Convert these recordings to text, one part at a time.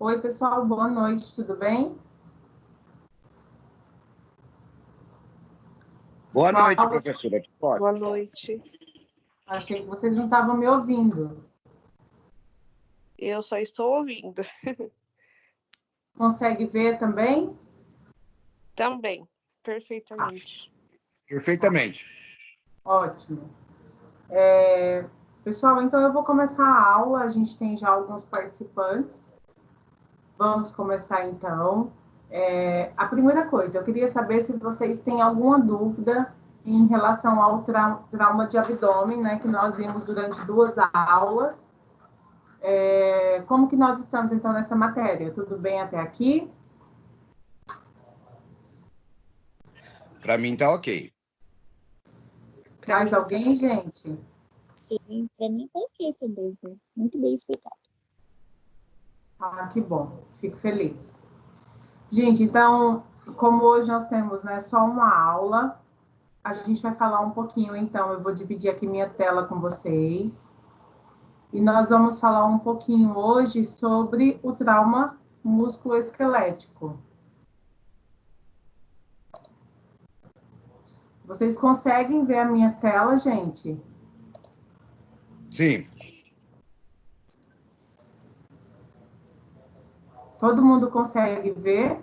Oi, pessoal, boa noite, tudo bem? Boa noite, Pessoal, professora. Pode. Boa noite. achei que vocês não estavam me ouvindo. Eu só estou ouvindo. Consegue ver também? Também, perfeitamente. Perfeitamente. Ótimo. Pessoal, então eu vou começar a aula, a gente tem já alguns participantes. Vamos começar então. A primeira coisa, eu queria saber se vocês têm alguma dúvida em relação ao trauma de abdômen, né, que nós vimos durante 2 aulas. Como que nós estamos, então, nessa matéria? Tudo bem até aqui? Para mim tá ok. Mais alguém, gente? Sim, para mim tá ok também, viu? Muito bem explicado. Ah, que bom, fico feliz. Gente, então, como hoje nós temos, né, só uma aula, a gente vai falar um pouquinho, então, eu vou dividir aqui minha tela com vocês. E nós vamos falar um pouquinho hoje sobre o trauma musculoesquelético. Vocês conseguem ver a minha tela, gente? Sim. Todo mundo consegue ver?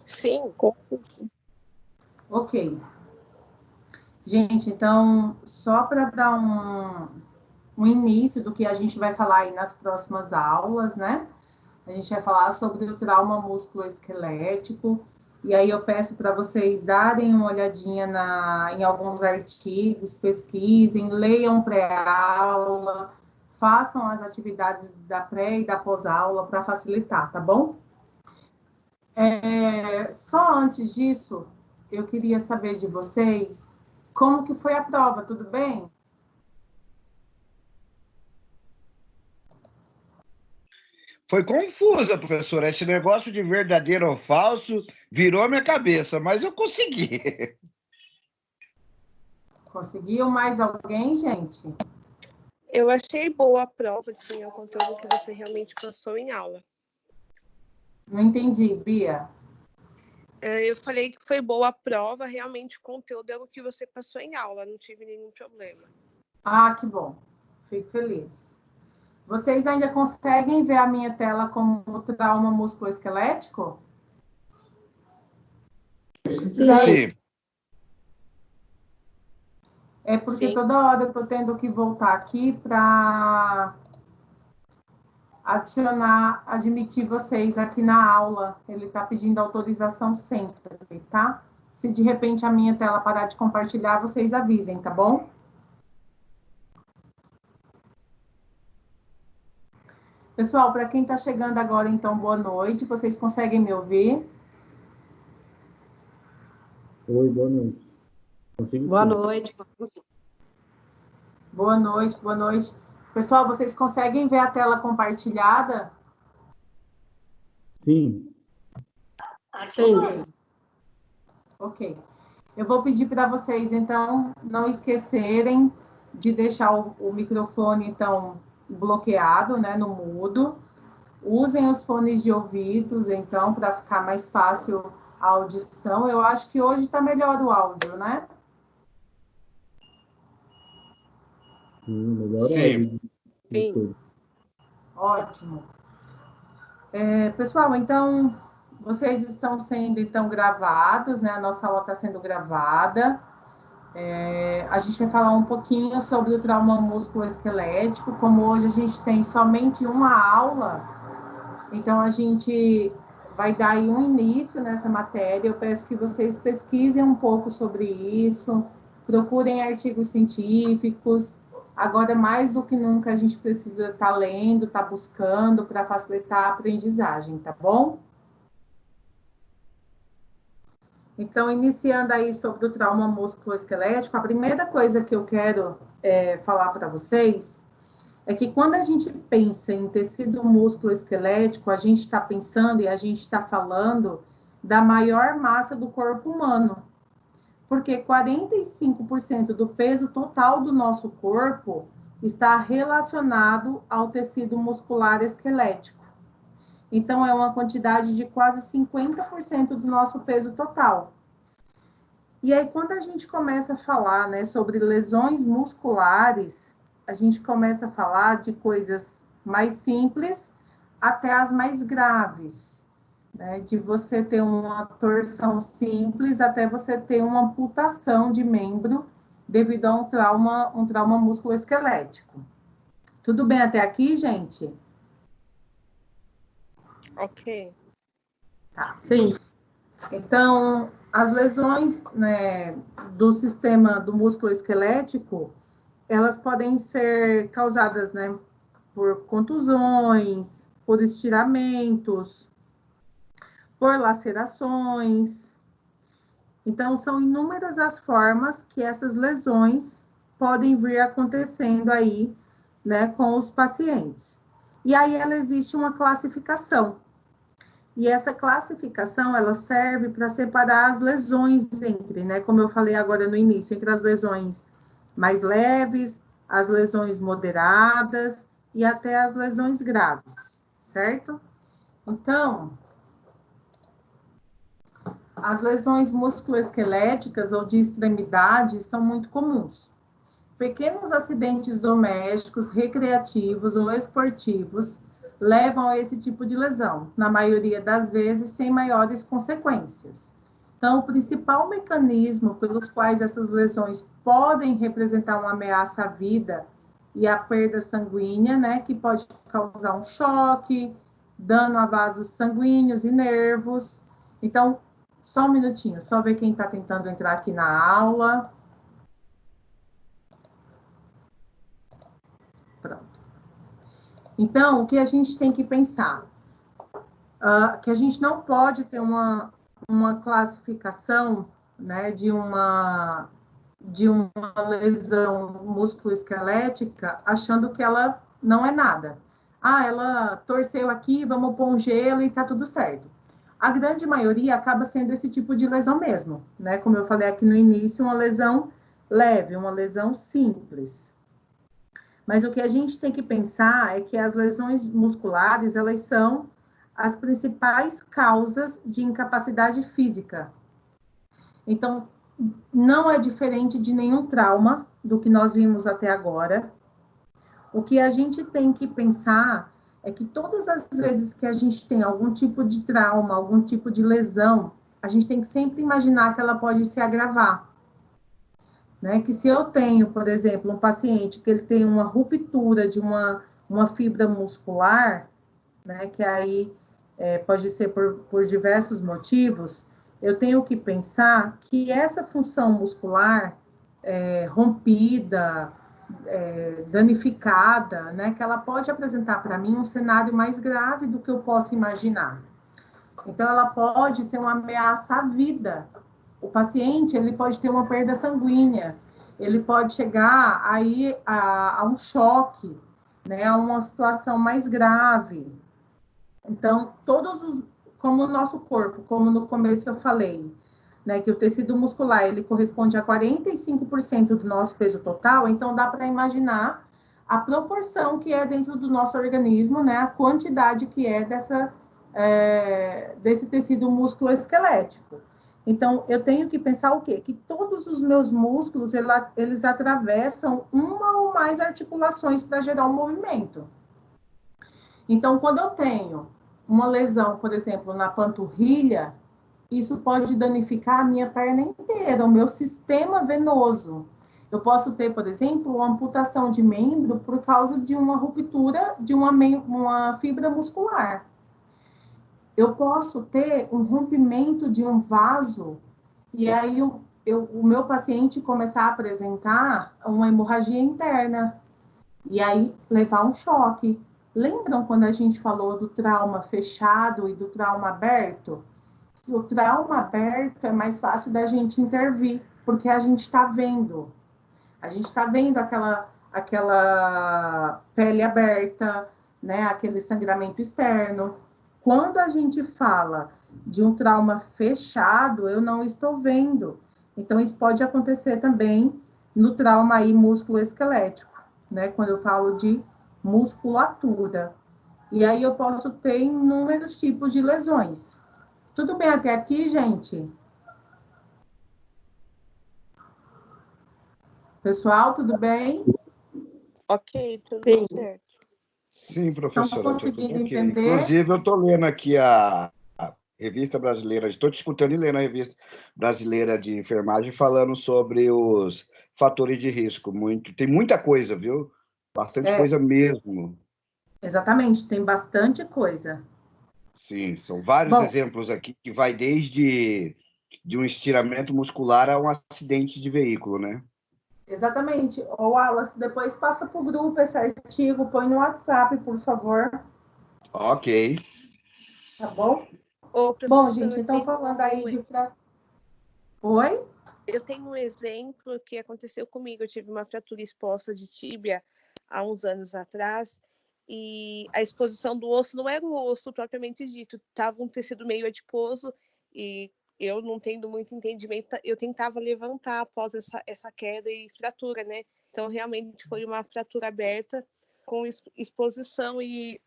Sim. Ok. Gente, então, só para dar um início do que a gente vai falar aí nas próximas aulas, né? A gente vai falar sobre o trauma musculoesquelético, e aí eu peço para vocês darem uma olhadinha em alguns artigos, pesquisem, leiam pré-aula, façam as atividades da pré e da pós-aula para facilitar, tá bom? Só antes disso, eu queria saber de vocês como que foi a prova, tudo bem? Foi confusa, professora. Esse negócio de verdadeiro ou falso virou minha cabeça, mas eu consegui. Conseguiu mais alguém, gente? Eu achei boa a prova, tinha o conteúdo que você realmente passou em aula. Não entendi, Bia. Eu falei que foi boa a prova, realmente o conteúdo é o que você passou em aula, não tive nenhum problema. Ah, que bom. Fico feliz. Vocês ainda conseguem ver a minha tela como trauma musculoesquelético? Sim. É porque Sim. toda hora eu estou tendo que voltar aqui para admitir vocês aqui na aula. Ele está pedindo autorização sempre, tá? Se de repente a minha tela parar de compartilhar, vocês avisem, tá bom? Pessoal, para quem está chegando agora, então, boa noite. Vocês conseguem me ouvir? Oi, boa noite. Consigo Boa sim. noite. Boa noite, boa noite. Pessoal, vocês conseguem ver a tela compartilhada? Sim. Sim. Ok. Eu vou pedir para vocês, então, não esquecerem de deixar o microfone, então, bloqueado, né, no mudo. Usem os fones de ouvidos, então, para ficar mais fácil a audição. Eu acho que hoje está melhor o áudio, né? Sim, melhor Sim. áudio de Sim. todos. Ótimo. Pessoal, então, vocês estão sendo, então, gravados, né? A nossa aula está sendo gravada. A gente vai falar um pouquinho sobre o trauma musculoesquelético. Como hoje a gente tem somente uma aula, então a gente vai dar aí um início nessa matéria. Eu peço que vocês pesquisem um pouco sobre isso, procurem artigos científicos. Agora, mais do que nunca, a gente precisa estar lendo, estar buscando para facilitar a aprendizagem, tá bom? Então, iniciando aí sobre o trauma musculoesquelético, a primeira coisa que eu quero falar para vocês é que quando a gente pensa em tecido musculoesquelético, a gente está pensando e a gente está falando da maior massa do corpo humano, porque 45% do peso total do nosso corpo está relacionado ao tecido muscular esquelético. Então, é uma quantidade de quase 50% do nosso peso total. E aí, quando a gente começa a falar, né, sobre lesões musculares, a gente começa a falar de coisas mais simples até as mais graves, né, de você ter uma torção simples até você ter uma amputação de membro devido a um trauma musculoesquelético. Tudo bem até aqui, gente? Ok. Tá. Sim. Então, as lesões, né, do sistema do músculo esquelético, elas podem ser causadas, né, por contusões, por estiramentos, por lacerações. Então, são inúmeras as formas que essas lesões podem vir acontecendo aí, né, com os pacientes. E aí ela existe uma classificação. E essa classificação, ela serve para separar as lesões entre, né, como eu falei agora no início, entre as lesões mais leves, as lesões moderadas e até as lesões graves, certo? Então, as lesões musculoesqueléticas ou de extremidade são muito comuns. Pequenos acidentes domésticos, recreativos ou esportivos levam a esse tipo de lesão, na maioria das vezes sem maiores consequências. Então, o principal mecanismo pelos quais essas lesões podem representar uma ameaça à vida e a perda sanguínea, né, que pode causar um choque, dano a vasos sanguíneos e nervos. Então, só um minutinho, só ver quem está tentando entrar aqui na aula. Pronto. Então, o que a gente tem que pensar? Que a gente não pode ter uma classificação, né, de uma lesão musculoesquelética achando que ela não é nada. Ah, ela torceu aqui, vamos pôr um gelo e tá tudo certo. A grande maioria acaba sendo esse tipo de lesão mesmo, né? Como eu falei aqui no início, uma lesão leve, uma lesão simples. Mas o que a gente tem que pensar é que as lesões musculares, elas são as principais causas de incapacidade física. Então, não é diferente de nenhum trauma do que nós vimos até agora. O que a gente tem que pensar é que todas as vezes que a gente tem algum tipo de trauma, algum tipo de lesão, a gente tem que sempre imaginar que ela pode se agravar. Né? Que se eu tenho, por exemplo, um paciente que ele tem uma ruptura de uma fibra muscular, né, que aí pode ser por diversos motivos, eu tenho que pensar que essa função muscular rompida, danificada, né, que ela pode apresentar para mim um cenário mais grave do que eu posso imaginar. Então, ela pode ser uma ameaça à vida. O paciente, ele pode ter uma perda sanguínea, ele pode chegar aí a um choque, né, a uma situação mais grave. Então, como o nosso corpo, como no começo eu falei, né, que o tecido muscular, ele corresponde a 45% do nosso peso total, então dá para imaginar a proporção que é dentro do nosso organismo, né, a quantidade que é desse tecido musculoesquelético. Então, eu tenho que pensar o quê? Que todos os meus músculos, eles atravessam uma ou mais articulações para gerar um movimento. Então, quando eu tenho uma lesão, por exemplo, na panturrilha, isso pode danificar a minha perna inteira, o meu sistema venoso. Eu posso ter, por exemplo, uma amputação de membro por causa de uma ruptura de uma fibra muscular. Eu posso ter um rompimento de um vaso e aí o meu paciente começar a apresentar uma hemorragia interna e aí levar um choque. Lembram quando a gente falou do trauma fechado e do trauma aberto? O trauma aberto é mais fácil da gente intervir, porque a gente está vendo. A gente está vendo aquela pele aberta, né, aquele sangramento externo. Quando a gente fala de um trauma fechado, eu não estou vendo. Então, isso pode acontecer também no trauma aí musculoesquelético, né? Quando eu falo de musculatura. E aí eu posso ter inúmeros tipos de lesões. Tudo bem até aqui, gente? Pessoal, tudo bem? Ok, tudo certo. Sim, Estão professora, tá tudo conseguindo ok. entender? Inclusive, eu estou lendo aqui a Revista Brasileira, estou te escutando e lendo a Revista Brasileira de Enfermagem falando sobre os fatores de risco. Tem muita coisa, viu? Bastante coisa mesmo. Exatamente, tem bastante coisa. Sim, são vários Bom, exemplos aqui que vai desde de um estiramento muscular a um acidente de veículo, né? exatamente. Ô, Wallace, depois passa para o grupo esse artigo, põe no WhatsApp, por favor, Ok. tá bom? Ô, Bom, professor, gente, então falando aí de... Oi? eu tenho um exemplo que aconteceu comigo. Eu tive uma fratura exposta de tíbia há uns anos atrás, e a exposição do osso não era o osso propriamente dito, estava um tecido meio adiposo, e eu, não tendo muito entendimento, eu tentava levantar após essa queda e fratura, né? Então, realmente foi uma fratura aberta com exposição, e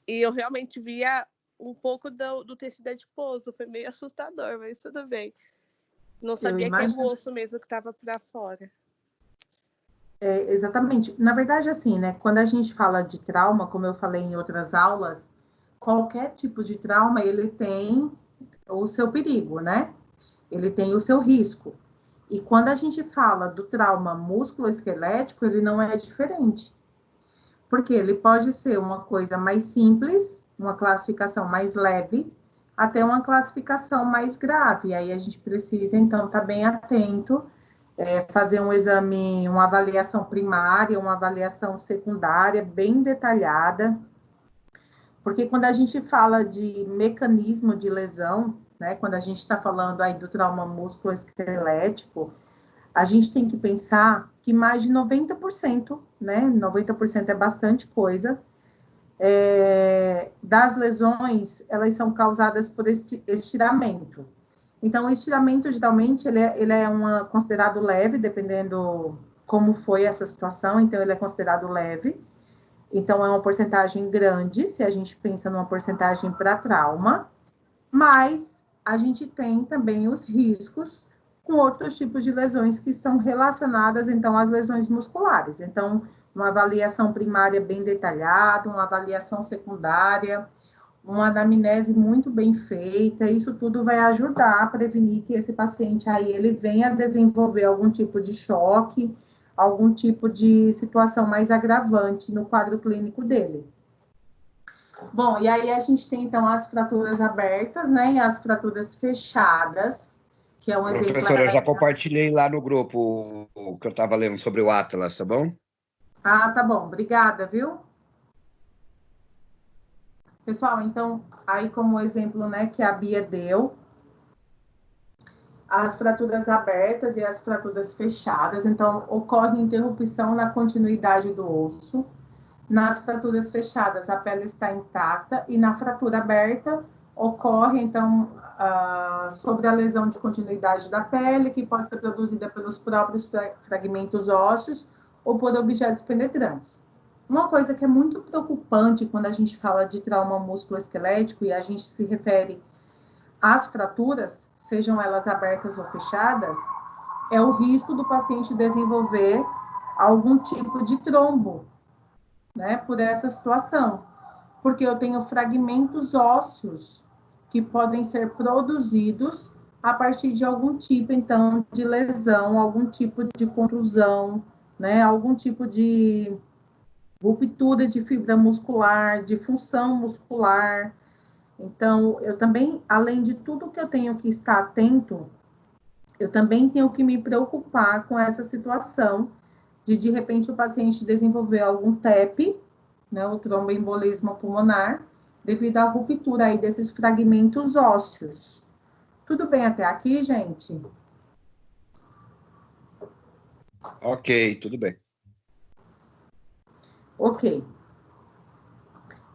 eu realmente via um pouco do tecido adiposo. Foi meio assustador, mas tudo bem. Não sabia que era o osso mesmo que estava para fora. Exatamente. Na verdade, assim, né? Quando a gente fala de trauma, como eu falei em outras aulas, qualquer tipo de trauma, ele tem o seu perigo, né? Ele tem o seu risco. E quando a gente fala do trauma músculo-esquelético, ele não é diferente. Porque ele pode ser uma coisa mais simples, uma classificação mais leve, até uma classificação mais grave. E aí a gente precisa, então, estar bem atento, fazer um exame, uma avaliação primária, uma avaliação secundária bem detalhada, porque quando a gente fala de mecanismo de lesão, né, quando a gente está falando aí do trauma musculoesquelético, a gente tem que pensar que mais de 90%, né, 90% é bastante coisa, das lesões, elas são causadas por estiramento. Então, o estiramento, geralmente, ele é considerado leve, dependendo como foi essa situação, então ele é considerado leve. Então, é uma porcentagem grande, se a gente pensa numa porcentagem para trauma, mas a gente tem também os riscos com outros tipos de lesões que estão relacionadas, então, às lesões musculares. Então, uma avaliação primária bem detalhada, uma avaliação secundária, uma anamnese muito bem feita, isso tudo vai ajudar a prevenir que esse paciente aí ele venha a desenvolver algum tipo de choque, algum tipo de situação mais agravante no quadro clínico dele. Bom, e aí a gente tem então as fraturas abertas, né, e as fraturas fechadas, que é um exemplo... Professora, eu já compartilhei lá no grupo o que eu estava lendo sobre o Atlas, tá bom? Ah, tá bom, obrigada, viu? Pessoal, então, aí como exemplo, né, que a Bia deu, as fraturas abertas e as fraturas fechadas, então, ocorre interrupção na continuidade do osso. Nas fraturas fechadas, a pele está intacta, e na fratura aberta, ocorre, então, sobre a lesão de continuidade da pele, que pode ser produzida pelos próprios fragmentos ósseos ou por objetos penetrantes. Uma coisa que é muito preocupante quando a gente fala de trauma musculoesquelético e a gente se refere às fraturas, sejam elas abertas ou fechadas, é o risco do paciente desenvolver algum tipo de trombo, né, por essa situação, porque eu tenho fragmentos ósseos que podem ser produzidos a partir de algum tipo, então, de lesão, algum tipo de contusão, né, algum tipo de ruptura de fibra muscular, de função muscular. Então, eu também, além de tudo que eu tenho que estar atento, eu também tenho que me preocupar com essa situação de repente, o paciente desenvolver algum TEP, né, o tromboembolismo pulmonar, devido à ruptura aí desses fragmentos ósseos. Tudo bem até aqui, gente? Ok, tudo bem. Ok.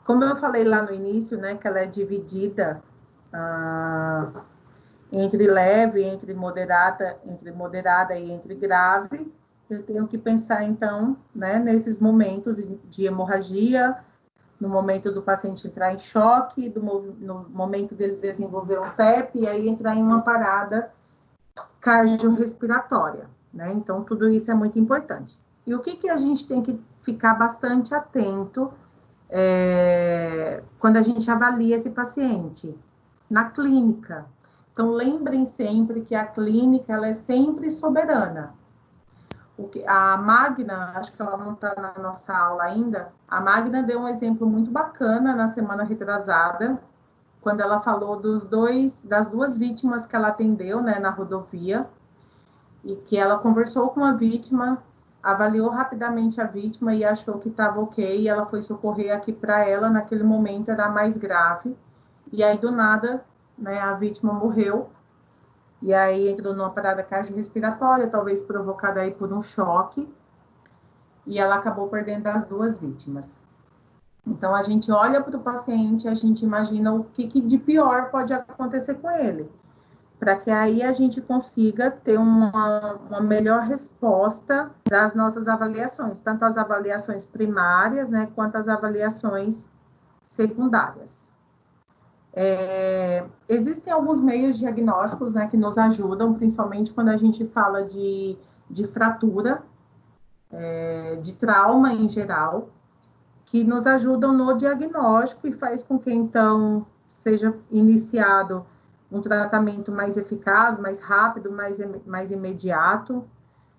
Como eu falei lá no início, né, que ela é dividida entre leve, entre moderada e entre grave, eu tenho que pensar, então, né, nesses momentos de hemorragia, no momento do paciente entrar em choque, no momento dele desenvolver um TEP, e aí entrar em uma parada cardiorrespiratória, né? Então, tudo isso é muito importante. E o que a gente tem que ficar bastante atento quando a gente avalia esse paciente? Na clínica. Então, lembrem sempre que a clínica, ela é sempre soberana. A Magna, acho que ela não está na nossa aula ainda, a Magna deu um exemplo muito bacana na semana retrasada, quando ela falou das duas vítimas que ela atendeu, né, na rodovia, e que ela conversou com a vítima, avaliou rapidamente a vítima e achou que estava ok, e ela foi socorrer aqui para ela, naquele momento era mais grave, e aí do nada, né, a vítima morreu, e aí entrou numa parada cardiorrespiratória, talvez provocada aí por um choque, e ela acabou perdendo as duas vítimas. Então, a gente olha para o paciente, a gente imagina o que de pior pode acontecer com ele, para que aí a gente consiga ter uma melhor resposta das nossas avaliações, tanto as avaliações primárias, né, quanto as avaliações secundárias. Existem alguns meios diagnósticos, né, que nos ajudam, principalmente quando a gente fala de fratura, de trauma em geral, que nos ajudam no diagnóstico e faz com que, então, seja iniciado um tratamento mais eficaz, mais rápido, mais imediato.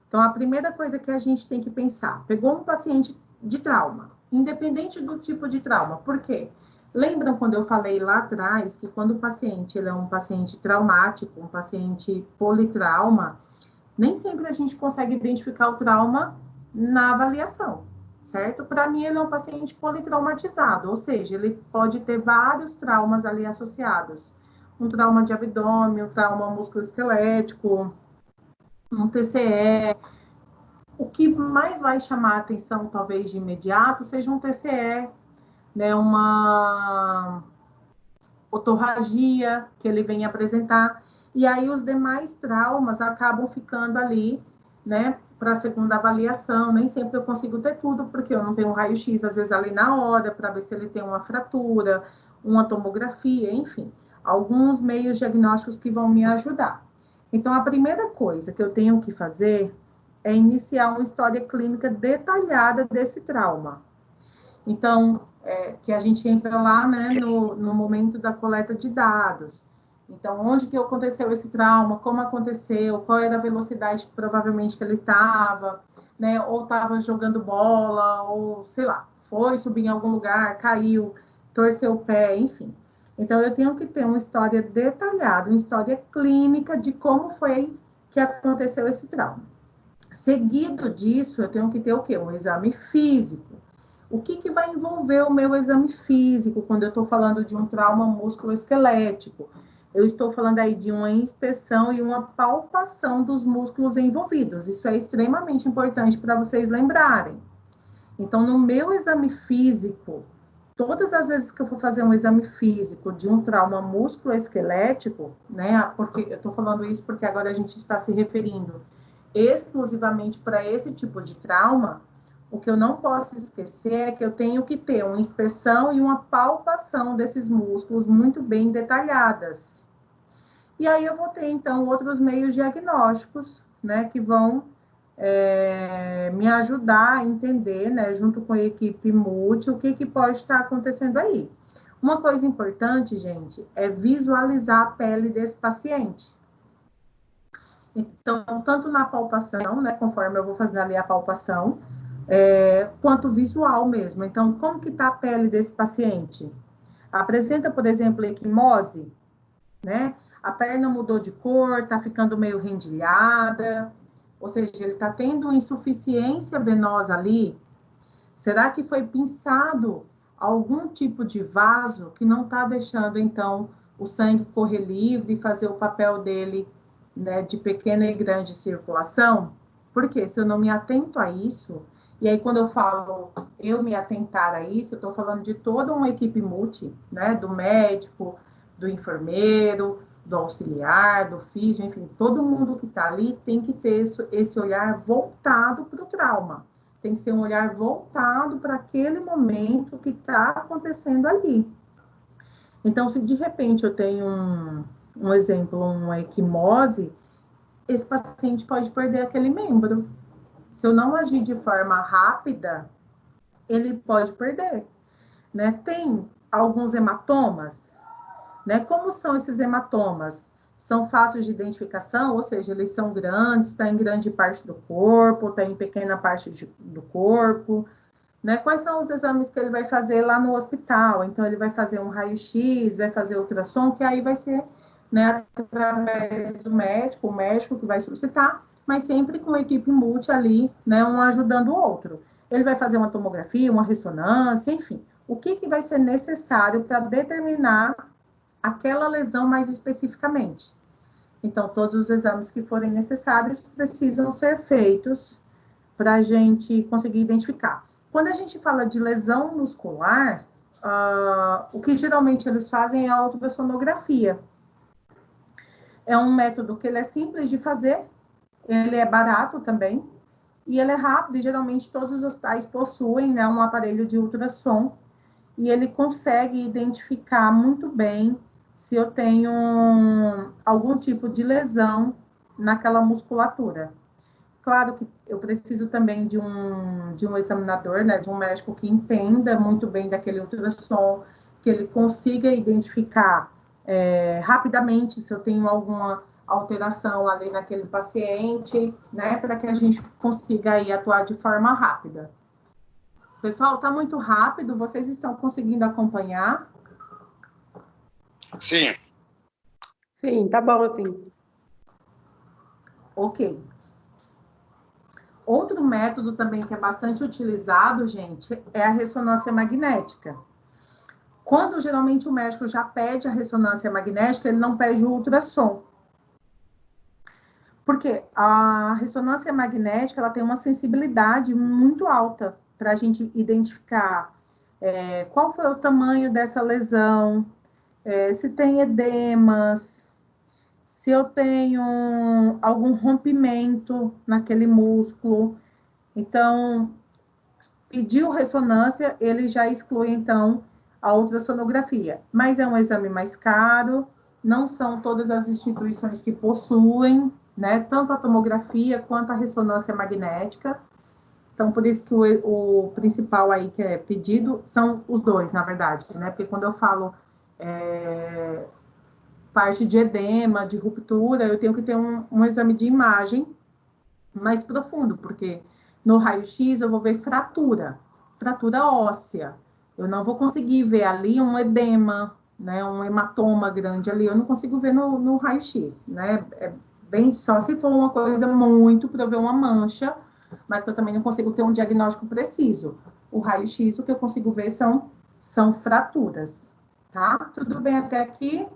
Então, a primeira coisa que a gente tem que pensar, pegou um paciente de trauma, independente do tipo de trauma, por quê? Lembram quando eu falei lá atrás que quando o paciente ele é um paciente traumático, um paciente politrauma, nem sempre a gente consegue identificar o trauma na avaliação, certo? Para mim, ele é um paciente politraumatizado, ou seja, ele pode ter vários traumas ali associados. Um trauma de abdômen, um trauma musculoesquelético, um TCE. O que mais vai chamar a atenção, talvez, de imediato, seja um TCE, né, uma otorragia que ele vem apresentar, e aí os demais traumas acabam ficando ali, né, para a segunda avaliação. Nem sempre eu consigo ter tudo, porque eu não tenho um raio-x, às vezes, ali na hora, para ver se ele tem uma fratura, uma tomografia, enfim, alguns meios diagnósticos que vão me ajudar. Então, a primeira coisa que eu tenho que fazer é iniciar uma história clínica detalhada desse trauma. Então, que a gente entra lá, né, no momento da coleta de dados. Então, onde que aconteceu esse trauma, como aconteceu, qual era a velocidade provavelmente que ele estava, né, ou estava jogando bola, ou sei lá, foi subir em algum lugar, caiu, torceu o pé, enfim. Então, eu tenho que ter uma história detalhada, uma história clínica de como foi que aconteceu esse trauma. Seguido disso, eu tenho que ter o quê? Um exame físico. O que vai envolver o meu exame físico quando eu estou falando de um trauma musculoesquelético? Eu estou falando aí de uma inspeção e uma palpação dos músculos envolvidos. Isso é extremamente importante para vocês lembrarem. Então, no meu exame físico, todas as vezes que eu for fazer um exame físico de um trauma musculoesquelético, né? Porque eu estou falando isso porque agora a gente está se referindo exclusivamente para esse tipo de trauma. O que eu não posso esquecer é que eu tenho que ter uma inspeção e uma palpação desses músculos muito bem detalhadas. E aí eu vou ter, então, outros meios diagnósticos, né, que vão me ajudar a entender, né, junto com a equipe multi, o que pode estar acontecendo aí. Uma coisa importante, gente, é visualizar a pele desse paciente. Então, tanto na palpação, né, conforme eu vou fazendo ali a palpação, quanto visual mesmo. Então, como que está a pele desse paciente? Apresenta, por exemplo, equimose, né? A perna mudou de cor, está ficando meio rendilhada, ou seja, ele está tendo insuficiência venosa ali. Será que foi pinçado algum tipo de vaso que não está deixando, então, o sangue correr livre e fazer o papel dele, né, de pequena e grande circulação? Porque se eu não me atento a isso, e aí quando eu falo eu me atentar a isso, eu estou falando de toda uma equipe multi, né, do médico, do enfermeiro, do auxiliar, do físio, enfim, todo mundo que está ali tem que ter esse olhar voltado para o trauma. Tem que ser um olhar voltado para aquele momento que está acontecendo ali. Então, se de repente eu tenho um exemplo, uma equimose, esse paciente pode perder aquele membro. Se eu não agir de forma rápida, ele pode perder, né? Tem alguns hematomas, né? Como são esses hematomas? São fáceis de identificação, ou seja, eles são grandes, está em grande parte do corpo, está em pequena parte do corpo, né? Quais são os exames que ele vai fazer lá no hospital? Então, ele vai fazer um raio-x, vai fazer ultrassom, que aí vai ser, né, através do médico, o médico que vai solicitar, mas sempre com uma equipe multi ali, né, um ajudando o outro. Ele vai fazer uma tomografia, uma ressonância, enfim. O que vai ser necessário para determinar aquela lesão mais especificamente? Então, todos os exames que forem necessários precisam ser feitos para a gente conseguir identificar. Quando a gente fala de lesão muscular, o que geralmente eles fazem é a ultrassonografia. É um método que ele é simples de fazer, ele é barato também, e ele é rápido, e geralmente todos os hospitais possuem, né, um aparelho de ultrassom, e ele consegue identificar muito bem se eu tenho algum tipo de lesão naquela musculatura. Claro que eu preciso também de um examinador, né, de um médico que entenda muito bem daquele ultrassom, que ele consiga identificar rapidamente se eu tenho alguma alteração ali naquele paciente, né, para que a gente consiga aí atuar de forma rápida. Pessoal, está muito rápido, vocês estão conseguindo acompanhar? Sim. Sim, tá bom, assim. Ok. Outro método também que é bastante utilizado, gente, é a ressonância magnética. Quando geralmente o médico já pede a ressonância magnética, ele não pede o ultrassom. Porque a ressonância magnética ela tem uma sensibilidade muito alta para a gente identificar qual foi o tamanho dessa lesão, se tem edemas, se eu tenho algum rompimento naquele músculo. Então, pediu ressonância, ele já exclui, então, a ultrassonografia. Mas é um exame mais caro, não são todas as instituições que possuem, né, tanto a tomografia quanto a ressonância magnética. Então, por isso que o principal aí que é pedido são os dois, na verdade, né? Porque quando eu falo parte de edema, de ruptura, eu tenho que ter um exame de imagem mais profundo, porque no raio-x eu vou ver fratura óssea. Eu não vou conseguir ver ali um edema, né, um hematoma grande ali, eu não consigo ver no raio-x, né? Bem só se for uma coisa muito para eu ver uma mancha, mas que eu também não consigo ter um diagnóstico preciso. O raio-x, o que eu consigo ver são fraturas, tá? Tudo bem até aqui?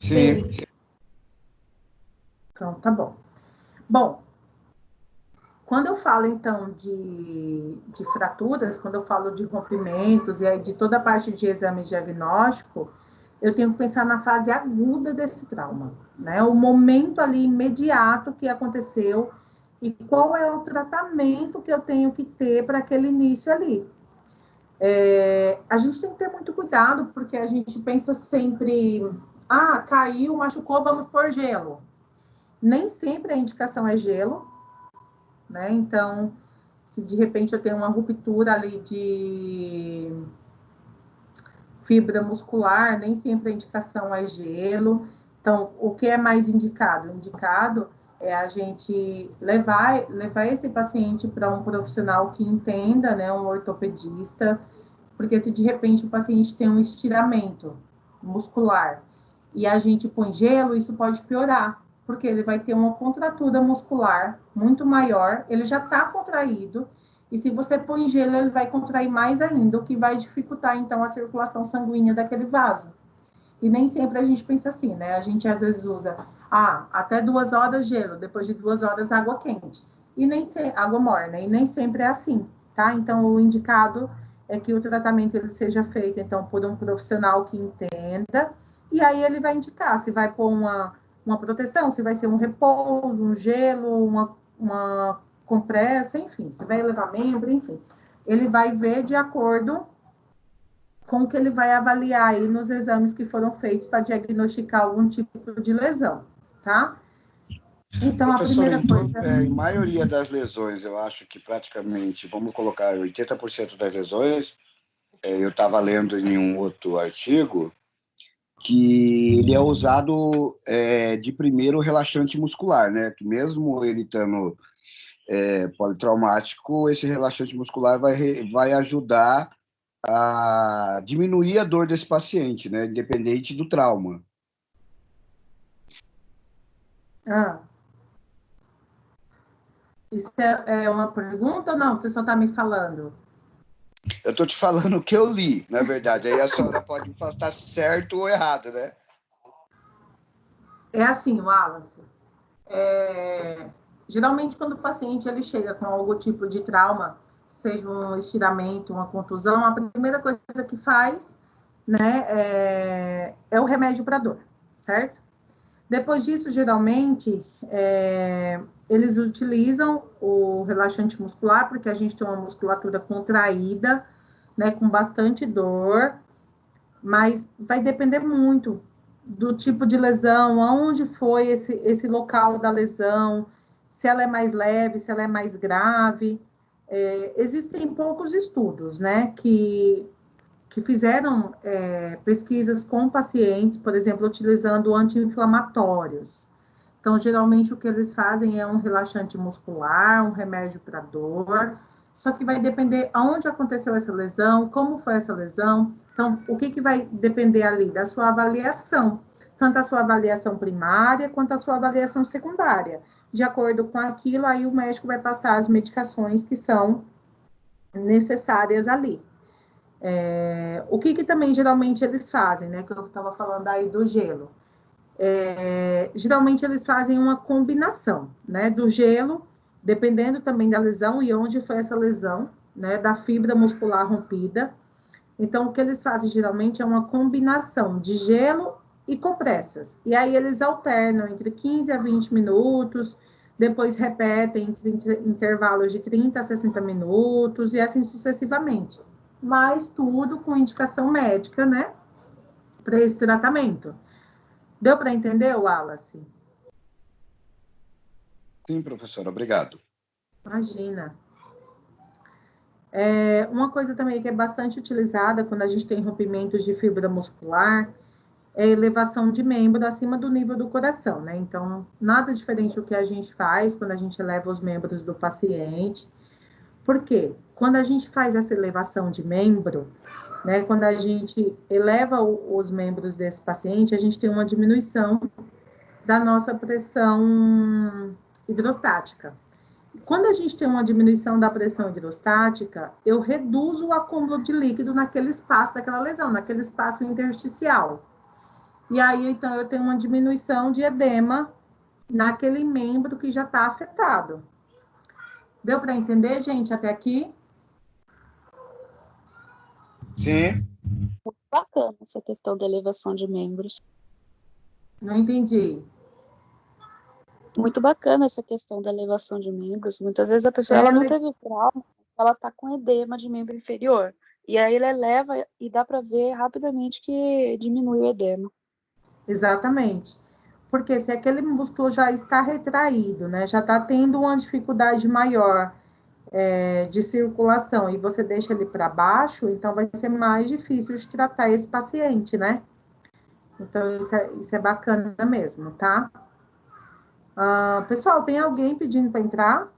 Sim. Então, tá bom. Bom, quando eu falo, então, de fraturas, quando eu falo de rompimentos e aí de toda a parte de exame diagnóstico, eu tenho que pensar na fase aguda desse trauma, né? O momento ali imediato que aconteceu e qual é o tratamento que eu tenho que ter para aquele início ali. A gente tem que ter muito cuidado, porque a gente pensa sempre, caiu, machucou, vamos pôr gelo. Nem sempre a indicação é gelo, né? Então, se de repente eu tenho uma ruptura ali de fibra muscular, nem sempre a indicação é gelo. Então, o que é mais indicado? Indicado é a gente levar esse paciente para um profissional que entenda, né, um ortopedista, porque se de repente o paciente tem um estiramento muscular e a gente põe gelo, isso pode piorar, porque ele vai ter uma contratura muscular muito maior, ele já está contraído, e se você põe gelo, ele vai contrair mais ainda, o que vai dificultar, então, a circulação sanguínea daquele vaso. E nem sempre a gente pensa assim, né? A gente, às vezes, usa, até 2 horas gelo, depois de 2 horas água quente. E nem água morna, e nem sempre é assim, tá? Então, o indicado é que o tratamento ele seja feito, então, por um profissional que entenda, e aí ele vai indicar se vai pôr uma proteção, se vai ser um repouso, um gelo, uma compressa, enfim, se vai elevar membro, enfim. Ele vai ver de acordo com o que ele vai avaliar aí nos exames que foram feitos para diagnosticar algum tipo de lesão, tá? Então, a Professora, primeira coisa... em maioria das lesões, eu acho que praticamente, vamos colocar 80% das lesões, eu estava lendo em um outro artigo, que ele é usado de primeiro relaxante muscular, né? Que mesmo ele estando politraumático, esse relaxante muscular vai ajudar a diminuir a dor desse paciente, né? Independente do trauma. Isso é uma pergunta ou não? Você só está me falando? Eu estou te falando o que eu li, na verdade. Aí a senhora pode estar certo ou errado, né? É assim, Wallace. Geralmente, quando o paciente ele chega com algum tipo de trauma, seja um estiramento, uma contusão, a primeira coisa que faz, né, é o remédio para dor, certo? Depois disso, geralmente, eles utilizam o relaxante muscular, porque a gente tem uma musculatura contraída, né, com bastante dor, mas vai depender muito do tipo de lesão, aonde foi esse local da lesão, se ela é mais leve, se ela é mais grave. Existem poucos estudos, né, que fizeram pesquisas com pacientes, por exemplo, utilizando anti-inflamatórios. Então, geralmente, o que eles fazem é um relaxante muscular, um remédio para dor, só que vai depender aonde aconteceu essa lesão, como foi essa lesão. Então, o que vai depender ali? Da sua avaliação, tanto a sua avaliação primária quanto a sua avaliação secundária. De acordo com aquilo, aí o médico vai passar as medicações que são necessárias ali. O que também geralmente eles fazem, né? Que eu estava falando aí do gelo. Geralmente eles fazem uma combinação, né? Do gelo, dependendo também da lesão e onde foi essa lesão, né? Da fibra muscular rompida. Então, o que eles fazem geralmente é uma combinação de gelo e compressas. E aí eles alternam entre 15 a 20 minutos, depois repetem entre intervalos de 30 a 60 minutos e assim sucessivamente. Mas tudo com indicação médica, né? Para esse tratamento. Deu para entender, Wallace? Sim, professora, obrigado. Imagina. Uma coisa também que é bastante utilizada quando a gente tem rompimentos de fibra muscular é a elevação de membro acima do nível do coração, né? Então, nada diferente do que a gente faz quando a gente eleva os membros do paciente. Por quê? Quando a gente faz essa elevação de membro, né, quando a gente eleva os membros desse paciente, a gente tem uma diminuição da nossa pressão hidrostática. Quando a gente tem uma diminuição da pressão hidrostática, eu reduzo o acúmulo de líquido naquele espaço daquela lesão, naquele espaço intersticial. E aí, então, eu tenho uma diminuição de edema naquele membro que já está afetado. Deu para entender, gente, até aqui? Sim. Muito bacana essa questão da elevação de membros. Não entendi. Muito bacana essa questão da elevação de membros. Muitas vezes a pessoa ela não teve trauma, mas ela está com edema de membro inferior. E aí ele eleva e dá para ver rapidamente que diminui o edema. Exatamente. Porque se aquele músculo já está retraído, né, já está tendo uma dificuldade maior de circulação e você deixa ele para baixo, então vai ser mais difícil de tratar esse paciente, né? Então, isso é bacana mesmo, tá? Pessoal, tem alguém pedindo para entrar?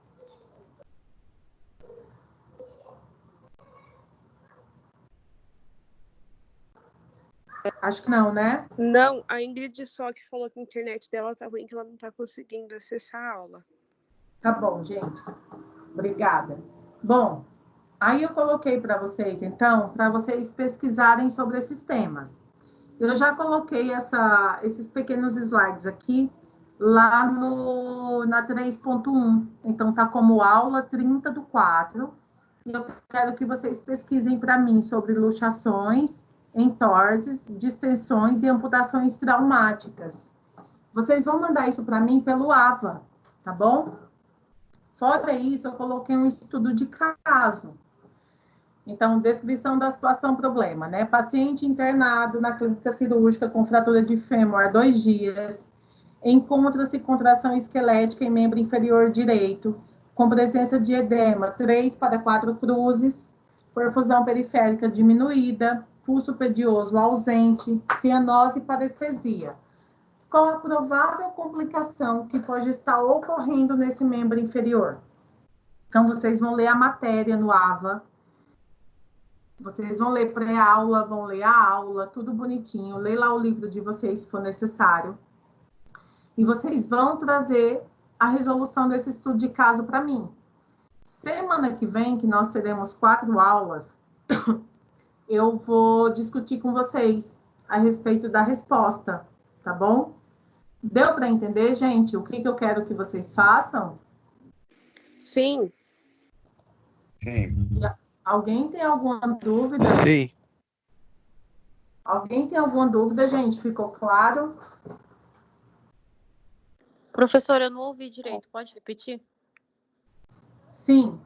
Acho que não, né? Não, a Ingrid só que falou que a internet dela tá ruim, que ela não tá conseguindo acessar a aula. Tá bom, gente. Obrigada. Bom, aí eu coloquei para vocês, então, para vocês pesquisarem sobre esses temas. Eu já coloquei esses pequenos slides aqui lá na 3.1. Então, tá como aula 30/4. e eu quero que vocês pesquisem para mim sobre luxações, entorses, distensões e amputações traumáticas. Vocês vão mandar isso para mim pelo AVA, tá bom? Fora isso, eu coloquei um estudo de caso. Então, descrição da situação problema, né? Paciente internado na clínica cirúrgica com fratura de fêmur há 2 dias, encontra-se contração esquelética em membro inferior direito, com presença de edema 3 para 4 cruzes, perfusão periférica diminuída, pulso pedioso ausente, cianose e parestesia. Qual a provável complicação que pode estar ocorrendo nesse membro inferior? Então, vocês vão ler a matéria no AVA, vocês vão ler pré-aula, vão ler a aula, tudo bonitinho, lê lá o livro de vocês, se for necessário. E vocês vão trazer a resolução desse estudo de caso para mim. Semana que vem, que nós teremos 4 aulas, eu vou discutir com vocês a respeito da resposta, tá bom? Deu para entender, gente, o que eu quero que vocês façam? Sim. Sim. Alguém tem alguma dúvida? Sim. Alguém tem alguma dúvida, gente? Ficou claro? Professora, eu não ouvi direito. Pode repetir? Sim.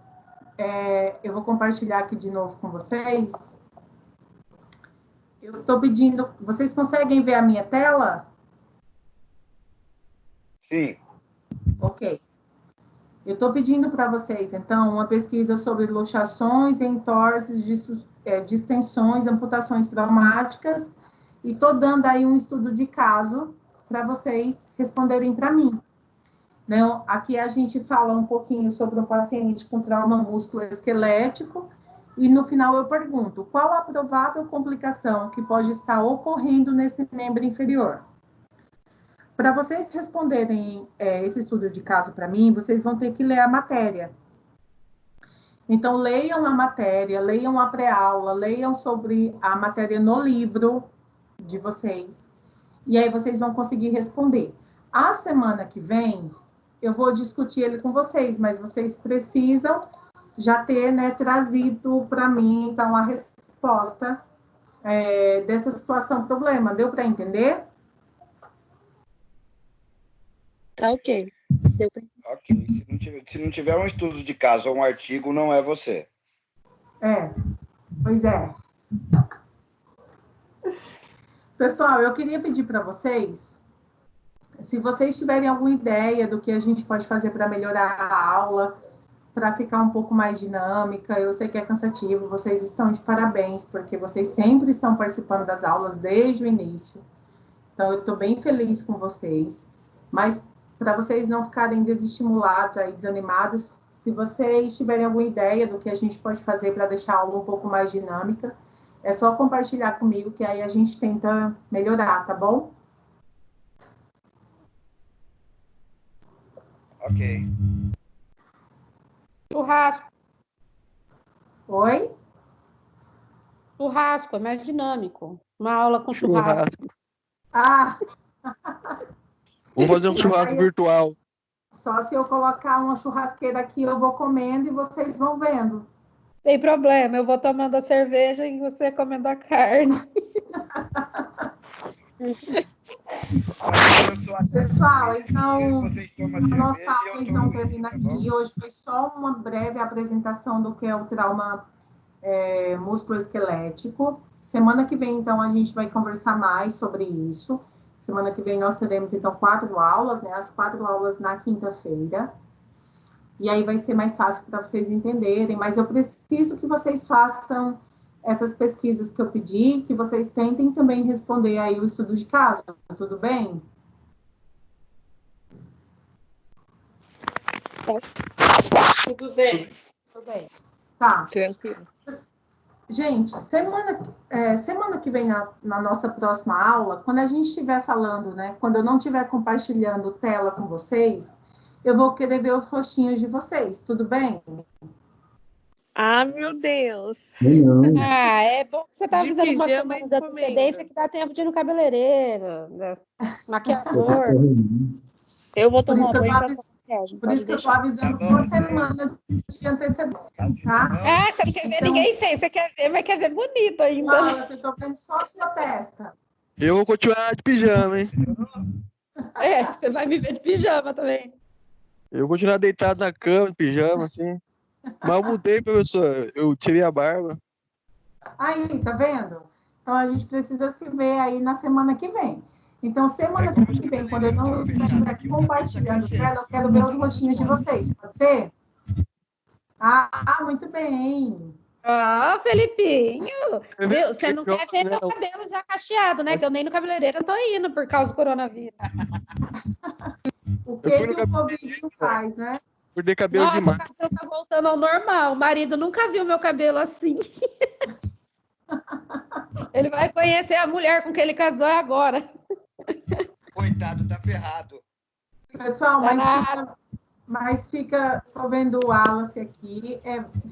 Eu vou compartilhar aqui de novo com vocês. Eu estou pedindo... Vocês conseguem ver a minha tela? Sim. Ok. Eu estou pedindo para vocês, então, uma pesquisa sobre luxações, entorses, distensões, amputações traumáticas, e estou dando aí um estudo de caso para vocês responderem para mim. Então, aqui a gente fala um pouquinho sobre um paciente com trauma musculoesquelético, e no final eu pergunto, qual a provável complicação que pode estar ocorrendo nesse membro inferior? Para vocês responderem esse estudo de caso para mim, vocês vão ter que ler a matéria. Então, leiam a matéria, leiam a pré-aula, leiam sobre a matéria no livro de vocês. E aí vocês vão conseguir responder. A semana que vem, eu vou discutir ele com vocês, mas vocês precisam já ter, né, trazido para mim, então, a resposta dessa situação problema. Deu para entender? Tá ok. Ok. Se não tiver um estudo de caso ou um artigo, não é você. Pois é. Pessoal, eu queria pedir para vocês, se vocês tiverem alguma ideia do que a gente pode fazer para melhorar a aula, para ficar um pouco mais dinâmica, eu sei que é cansativo, vocês estão de parabéns, porque vocês sempre estão participando das aulas desde o início. Então, eu estou bem feliz com vocês, mas para vocês não ficarem desestimulados, aí, desanimados, se vocês tiverem alguma ideia do que a gente pode fazer para deixar a aula um pouco mais dinâmica, é só compartilhar comigo, que aí a gente tenta melhorar, tá bom? Ok. Churrasco. Oi? Churrasco, é mais dinâmico. Uma aula com churrasco. Ah! Vamos fazer um churrasco virtual. Só se eu colocar uma churrasqueira aqui, eu vou comendo e vocês vão vendo. Tem problema, eu vou tomando a cerveja e você comendo a carne. Pessoal, então, vocês tomam a nossa cerveja e aula eu então tomo termina vinho, tá bom? aqui. Hoje foi só uma breve apresentação do que é o trauma musculoesquelético. Semana que vem, então, a gente vai conversar mais sobre isso. Semana que vem nós teremos, então, 4 aulas, né? As 4 aulas na quinta-feira. E aí vai ser mais fácil para vocês entenderem, mas eu preciso que vocês façam essas pesquisas que eu pedi, que vocês tentem também responder aí o estudo de caso, tudo bem? Tudo bem. Tudo bem. Tá. Tranquilo. Gente, semana que vem, na nossa próxima aula, quando a gente estiver falando, né, quando eu não estiver compartilhando tela com vocês, eu vou querer ver os rostinhos de vocês, tudo bem? Ah, meu Deus. Não. Ah, é bom que você tá De avisando uma pijama semana e de encomenda. antecedência que dá tempo de ir no cabeleireiro, maquiador. Eu vou Por tomar isso que eu banho tô pra avisando. maquiagem. Por Pode isso que eu deixar. estou avisando Tá bom, uma semana de antecedência, tá? Ah, você não quer ver Então- ninguém sem. Você quer ver, mas quer ver bonito ainda. Wallace, eu estou vendo só a sua testa. Eu vou continuar de pijama, hein? É, você vai me ver de pijama também. Eu vou continuar deitado na cama, de pijama, assim. Mas eu mudei, professor. Eu tirei a barba. Aí, tá vendo? Então a gente precisa se ver aí na semana que vem. Então, semana que vem, quando eu não estiver compartilhando tela, eu quero ver os rostinhos de vocês, pode ser? Ah, muito bem. Ah, Felipinho, viu? Você não quer ver Né? meu cabelo já cacheado, né? Que eu nem no cabeleireiro eu tô indo por causa do coronavírus. O Eu fui que no que o Covid não faz, né? Perder cabelo Nossa, demais. o cabelo tá voltando ao normal. O marido nunca viu meu cabelo assim. Ele vai conhecer a mulher com quem ele casou agora. Coitado, tá ferrado. Pessoal, Danado. mas fica, tô vendo o Wallace aqui,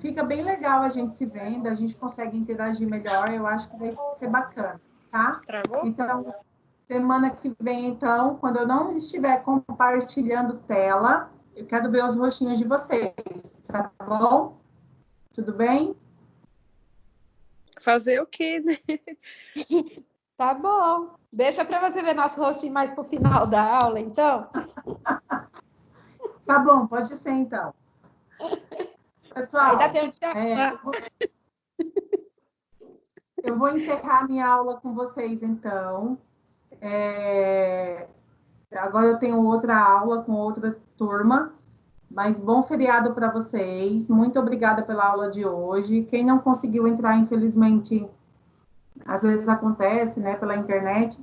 fica bem legal a gente se vendo, a gente consegue interagir melhor, eu acho que vai ser bacana, tá? Travou? Então, semana que vem, então, quando eu não estiver compartilhando tela, eu quero ver os rostinhos de vocês, tá bom? Tudo bem? Fazer o quê, né? Tá bom. Deixa para você ver nosso rostinho mais pro final da aula, então. Tá bom, pode ser, então. Pessoal, Aí dá tempo de arrumar. eu vou encerrar minha aula com vocês, então. Agora eu tenho outra aula com outra turma, mas bom feriado para vocês. Muito obrigada pela aula de hoje. Quem não conseguiu entrar, infelizmente, às vezes acontece, né, pela internet,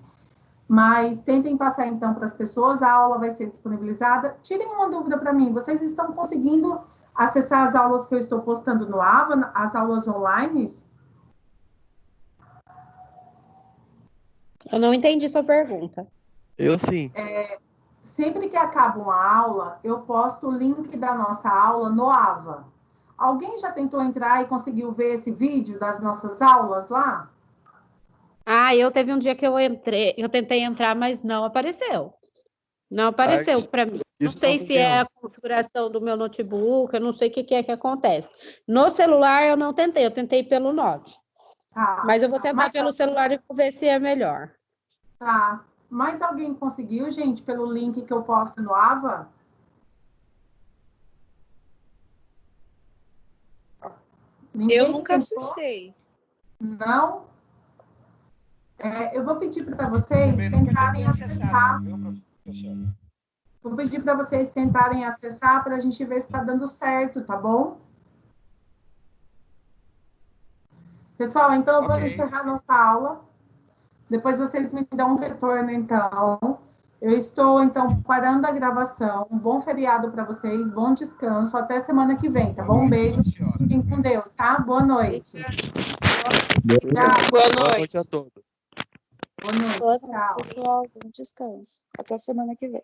mas tentem passar então para as pessoas. A aula vai ser disponibilizada. Tirem uma dúvida para mim. Vocês estão conseguindo acessar as aulas que eu estou postando no AVA, as aulas online? Eu não entendi sua pergunta. Eu sim. Sempre que acaba uma aula, eu posto o link da nossa aula no AVA. Alguém já tentou entrar e conseguiu ver esse vídeo das nossas aulas lá? Ah, eu teve um dia que eu tentei entrar, mas não apareceu. Não apareceu para mim. Não isso sei não se tem, é não. a configuração do meu notebook, eu não sei o que é que acontece. No celular eu não tentei, eu tentei pelo Note. Tá. Mas eu vou tentar pelo celular e vou ver se é melhor. Tá. Mas alguém conseguiu, gente, pelo link que eu posto no AVA? Ninguém Eu nunca tentou? acessei. Não? Eu vou pedir para vocês tentarem acessar. Vou pedir para vocês tentarem acessar para a gente ver se está dando certo, tá bom? Pessoal, então eu vou encerrar nossa aula. Depois vocês me dão um retorno, então. Eu estou, então, parando a gravação. Um bom feriado para vocês, bom descanso. Até semana que vem, tá bom? Um beijo. Fiquem com Deus, tá? Boa noite. Tchau. Boa noite. A todos. Boa noite. Boa noite, Tchau. pessoal. Bom descanso. Até semana que vem.